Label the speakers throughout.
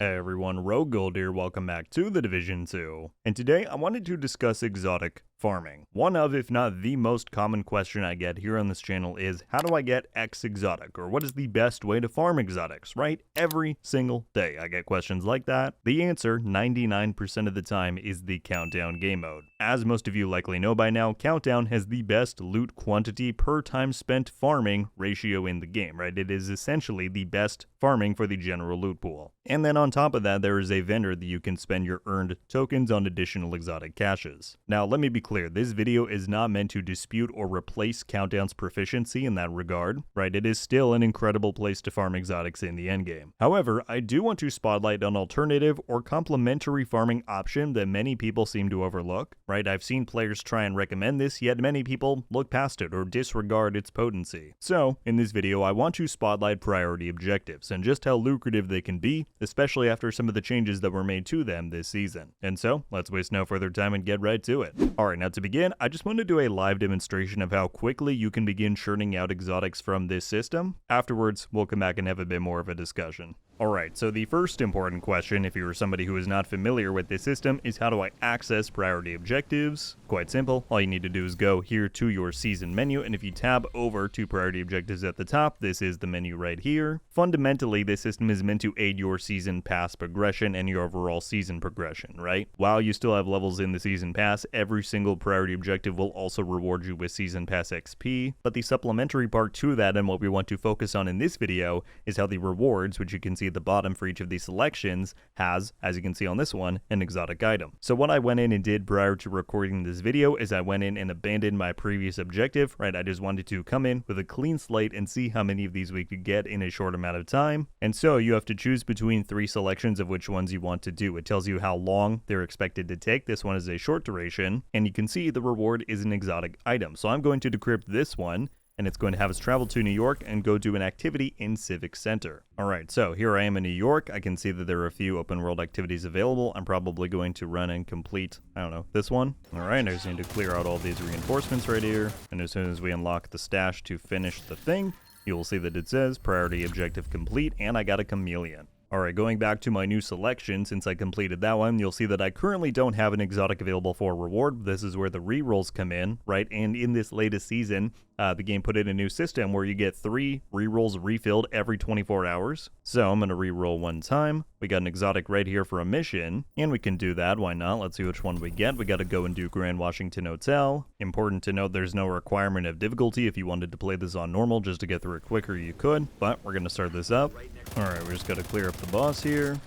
Speaker 1: Hey everyone, RogueGold here, welcome back to the Division 2. And today I wanted to discuss exotic farming. One of, if not the most common question I get here on this channel is, how do I get X exotic? Or what is the best way to farm exotics, right? Every single day I get questions like that. The answer, 99% of the time, is the Countdown game mode. As most of you likely know by now, Countdown has the best loot quantity per time spent farming ratio in the game, right? It is essentially the best farming for the general loot pool. And then on top of that, there is a vendor that you can spend your earned tokens on additional exotic caches. Now, let me be clear, this video is not meant to dispute or replace Countdown's proficiency in that regard, right? It is still an incredible place to farm exotics in the endgame. However, I do want to spotlight an alternative or complementary farming option that many people seem to overlook, right? I've seen players try and recommend this, yet many people look past it or disregard its potency. So, in this video, I want to spotlight priority objectives and just how lucrative they can be, especially after some of the changes that were made to them this season. And so, let's waste no further time and get right to it. Alright, now to begin, I just want to do a live demonstration of how quickly you can begin churning out exotics from this system. Afterwards, we'll come back and have a bit more of a discussion. Alright, so the first important question, if you're somebody who is not familiar with this system, is how do I access priority objectives? Quite simple, all you need to do is go here to your season menu, and if you tab over to priority objectives at the top, this is the menu right here. Fundamentally, this system is meant to aid your season pass progression and your overall season progression, right? While you still have levels in the season pass, every single priority objective will also reward you with season pass XP, but the supplementary part to that and what we want to focus on in this video is how the rewards, which you can see at the bottom for each of these selections, has, as you can see on this one, an exotic item. So what I went in and did prior to recording this video is I went in and abandoned my previous objective, right? I just wanted to come in with a clean slate and see how many of these we could get in a short amount of time. And so you have to choose between 3 selections of which ones you want to do. It tells you how long they're expected to take. This one is a short duration, and you can see the reward is an exotic item. So I'm going to decrypt this one, and it's going to have us travel to New York and go do an activity in Civic Center. Alright, so here I am in New York. I can see that there are a few open world activities available. I'm probably going to run and complete, I don't know, this one. Alright, I just need to clear out all these reinforcements right here, and as soon as we unlock the stash to finish the thing, you will see that it says priority objective complete, and I got a chameleon. Alright, going back to my new selection, since I completed that one, you'll see that I currently don't have an exotic available for reward. This is where the rerolls come in, right? And in this latest season, the game put in a new system where you get 3 rerolls refilled every 24 hours. So I'm going to reroll one time. We got an exotic right here for a mission, and we can do that. Why not? Let's see which one we get. We got to go and do Grand Washington Hotel. Important to note, there's no requirement of difficulty. If you wanted to play this on normal just to get through it quicker, you could, but we're going to start this up. Alright, we just got to clear up the boss here.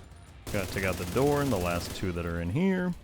Speaker 1: Got to take out the door and the last 2 that are in here.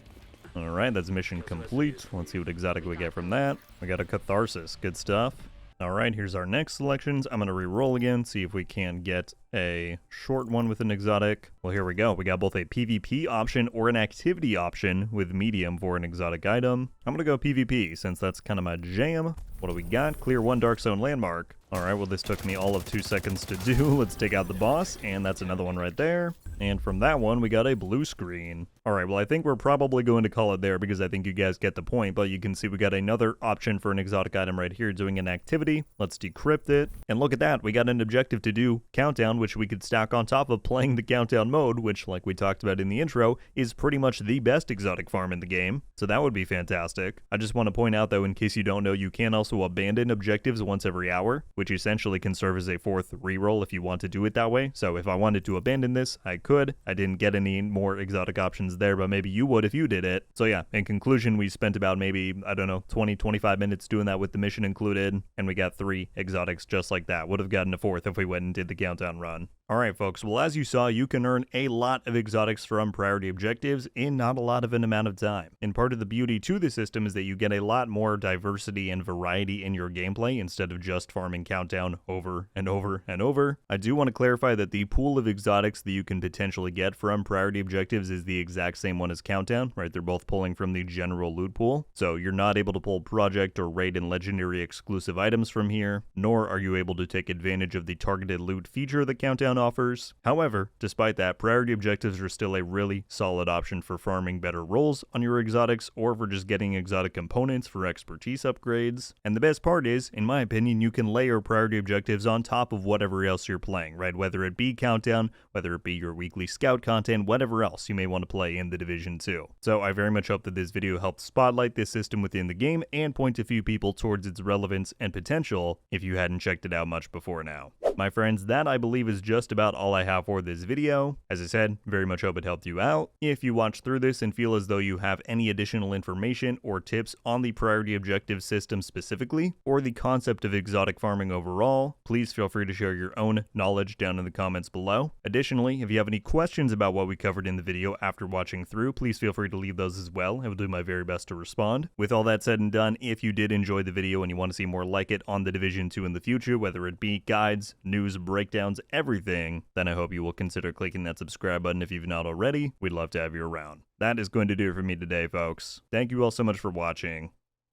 Speaker 1: Alright, that's mission complete. Let's see what exotic we get from that. We got a Catharsis. Good stuff. Alright, here's our next selections. I'm going to re-roll again, see if we can get a short one with an exotic. Well, here we go. We got both a PvP option or an activity option with medium for an exotic item. I'm going to go PvP since that's kind of my jam. What do we got? Clear 1 Dark Zone landmark. Alright, well this took me all of 2 seconds to do. Let's take out the boss, and that's another one right there. And from that one, we got a blue screen. Alright, well I think we're probably going to call it there because I think you guys get the point, but you can see we got another option for an exotic item right here doing an activity. Let's decrypt it. And look at that, we got an objective to do, Countdown, which we could stack on top of playing the Countdown mode, which, like we talked about in the intro, is pretty much the best exotic farm in the game. So that would be fantastic. I just want to point out though, in case you don't know, you can also abandon objectives once every hour, which essentially can serve as a 4th reroll if you want to do it that way. So if I wanted to abandon this, I could. I didn't get any more exotic options there, but maybe you would if you did it. So yeah, in conclusion, we spent about maybe, I don't know, 20-25 minutes doing that with the mission included, and we got 3 exotics just like that. Would have gotten a 4th if we went and did the Countdown run. Alright folks, well as you saw, you can earn a lot of exotics from priority objectives in not a lot of an amount of time. And part of the beauty to the system is that you get a lot more diversity and variety in your gameplay instead of just farming Countdown over and over and over. I do want to clarify that the pool of exotics that you can potentially get from priority objectives is the exact same one as Countdown, right? They're both pulling from the general loot pool. So you're not able to pull project or raid and legendary exclusive items from here, nor are you able to take advantage of the targeted loot feature that Countdown offers. However, despite that, priority objectives are still a really solid option for farming better rolls on your exotics or for just getting exotic components for expertise upgrades. And the best part is, in my opinion, you can layer priority objectives on top of whatever else you're playing, right? Whether it be Countdown, whether it be your weekly weekly scout content, whatever else you may want to play in the Division 2. So I very much hope that this video helped spotlight this system within the game and point a few people towards its relevance and potential if you hadn't checked it out much before now. My friends, that I believe is just about all I have for this video. As I said, very much hope it helped you out. If you watch through this and feel as though you have any additional information or tips on the priority objective system specifically, or the concept of exotic farming overall, please feel free to share your own knowledge down in the comments below. Additionally, if you have any questions about what we covered in the video after watching through, please feel free to leave those as well. I will do my very best to respond. With all that said and done, if you did enjoy the video and you want to see more like it on the Division 2 in the future, whether it be guides, news, breakdowns, everything, then I hope you will consider clicking that subscribe button if you've not already. We'd love to have you around. That is going to do it for me today, folks. Thank you all so much for watching.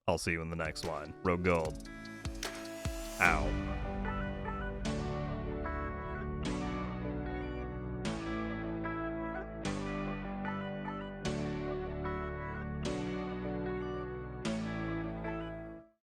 Speaker 1: I'll see you in the next one. RogueGold. Ow.